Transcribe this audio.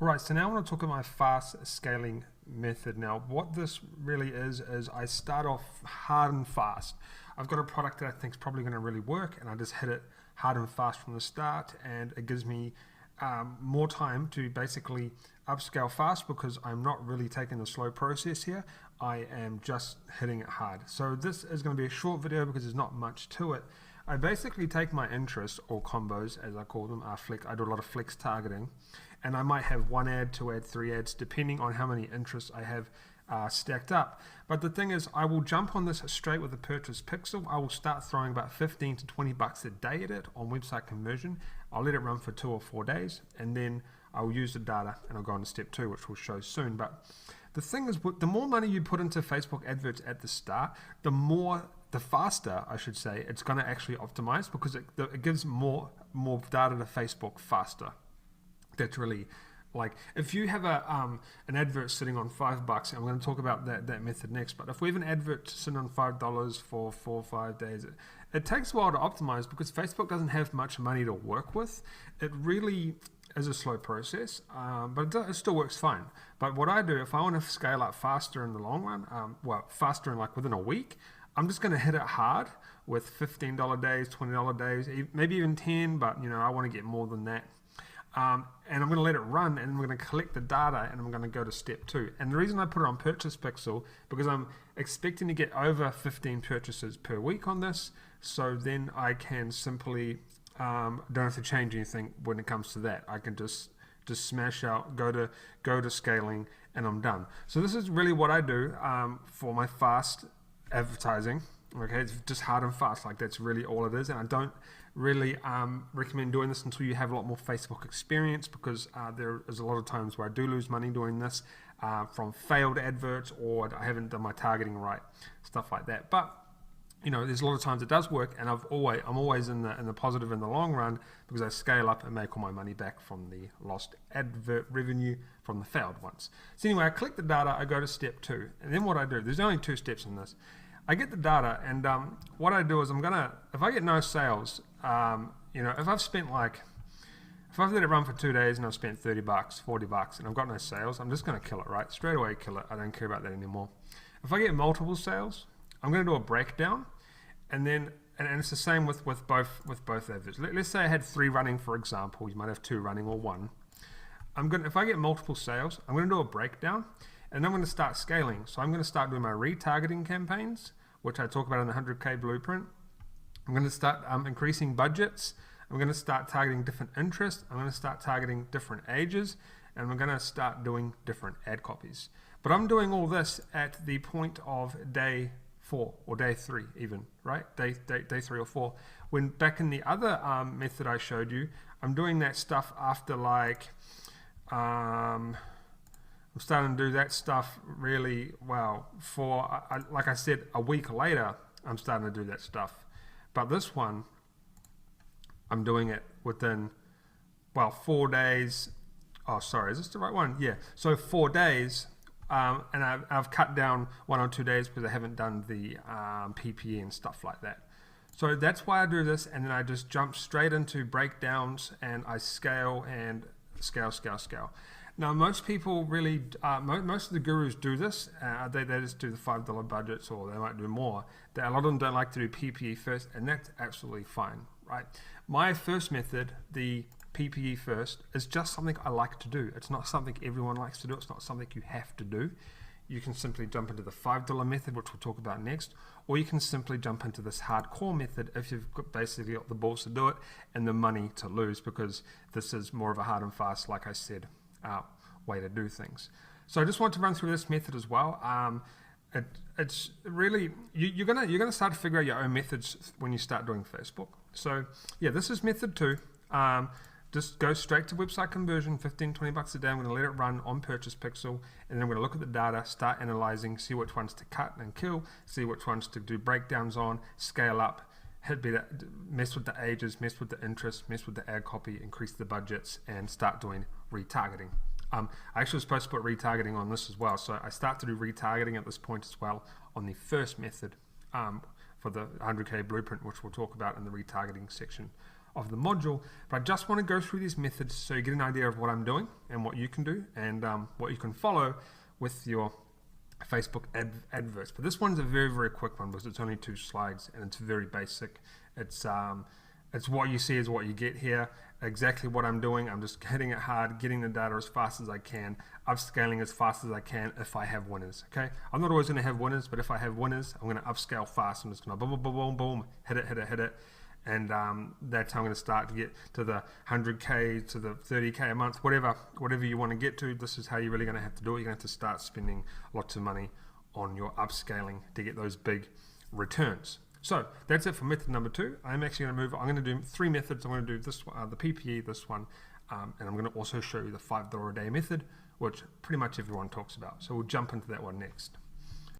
Right, so now I want to talk about my fast scaling method. Now, what this really is I start off hard and fast. I've got a product that I think is probably going to really work, and I just hit it hard and fast from the start, and it gives me more time to basically upscale fast because I'm not really taking the slow process here. I am just hitting it hard. So this is going to be a short video because there's not much to it. I basically take my interests, or combos as I call them, I do a lot of flex targeting, and I might have 1 ad, 2 ads, 3 ads, depending on how many interests I have stacked up. But the thing is, I will jump on this straight with the purchase pixel. I will start throwing about 15 to 20 bucks a day at it on website conversion. I'll let it run for 2 or 4 days, and then I'll use the data and I'll go on to step 2, which we'll show soon. But the thing is, the more money you put into Facebook adverts at the start, the faster, I should say, it's going to actually optimize, because it gives more data to Facebook faster. That's really, like, if you have an advert sitting on $5, and I'm going to talk about that method next, but if we have an advert sitting on $5 for 4 or 5 days, it takes a while to optimize because Facebook doesn't have much money to work with. It really is a slow process, but it still works fine. But what I do, if I want to scale up faster in the long run, faster in like within a week, I'm just going to hit it hard with $15 days, $20 days, maybe even 10, but I want to get more than that. And I'm going to let it run, and I'm going to collect the data, and I'm going to go to step 2. And the reason I put it on Purchase Pixel, because I'm expecting to get over 15 purchases per week on this, so then I can simply don't have to change anything when it comes to that. I can just smash out, go to scaling, and I'm done. So this is really what I do for my fast advertising. Okay, it's just hard and fast. Like, that's really all it is, and I don't really recommend doing this until you have a lot more Facebook experience, because there is a lot of times where I do lose money doing this from failed adverts, or I haven't done my targeting right, stuff like that. But there's a lot of times it does work, and I'm always in the positive in the long run, because I scale up and make all my money back from the lost advert revenue from the failed ones. So anyway, I collect the data, I go to step 2, and then what I do, there's only 2 steps in this. I get the data, and what I do is if I get no sales, if I've let it run for 2 days and I've spent $30, $40, and I've got no sales, I'm just going to kill it, right? Straight away kill it. I don't care about that anymore. If I get multiple sales, I'm going to do a breakdown, and it's the same with both adverts. Let's say I had 3 running, for example. You might have 2 running or 1. If I get multiple sales, I'm going to do a breakdown, and I'm going to start scaling. So I'm going to start doing my retargeting campaigns, which I talk about in the 100K blueprint. I'm going to start increasing budgets. I'm going to start targeting different interests. I'm going to start targeting different ages, and we're going to start doing different ad copies. But I'm doing all this at the point of day 4 or day 3 even, right? Day 3 or 4. When back in the other method I showed you, I'm doing that stuff after like, I'm starting to do that stuff really well for, like I said, a week later, I'm starting to do that stuff. But this one, I'm doing it within, 4 days. Oh, sorry, is this the right one? Yeah, so 4 days, and I've cut down 1 or 2 days because I haven't done the PPE and stuff like that. So that's why I do this, and then I just jump straight into breakdowns, and I scale and scale. Now, most people really, most of the gurus do this. They just do the $5 budgets, or they might do more. A lot of them don't like to do PPE first, and that's absolutely fine, right? My first method, the PPE first, is just something I like to do. It's not something everyone likes to do. It's not something you have to do. You can simply jump into the $5 method, which we'll talk about next, or you can simply jump into this hardcore method if you've basically got the balls to do it and the money to lose, because this is more of a hard and fast, like I said, way to do things. So I just want to run through this method as well. It's really, you're gonna start to figure out your own methods when you start doing Facebook. So yeah, this is method 2. Just go straight to website conversion, 15, 20 bucks a day. I'm going to let it run on Purchase Pixel, and then I'm going to look at the data, start analyzing, see which ones to cut and kill, see which ones to do breakdowns on, scale up, mess with the ages, mess with the interest, mess with the ad copy, increase the budgets, and start doing retargeting. I actually was supposed to put retargeting on this as well, so I start to do retargeting at this point as well on the first method for the 100K blueprint, which we'll talk about in the retargeting section of the module, but I just want to go through these methods so you get an idea of what I'm doing and what you can do and what you can follow with your Facebook adverts. But this one's a very, very quick one because it's only 2 slides and it's very basic. It's what you see is what you get here. Exactly what I'm doing. I'm just hitting it hard, getting the data as fast as I can, upscaling as fast as I can if I have winners. Okay, I'm not always going to have winners, but if I have winners, I'm going to upscale fast. I'm just going to boom, boom, boom, boom, hit it. And that's how I'm going to start to get to the 100K, to the 30K a month, whatever you want to get to. This is how you're really going to have to do it. You're going to have to start spending lots of money on your upscaling to get those big returns. So that's it for method number 2. I'm actually going to move. I'm going to do 3 methods. I'm going to do this one, the PPE, this one, and I'm going to also show you the $5 a day method, which pretty much everyone talks about. So we'll jump into that one next.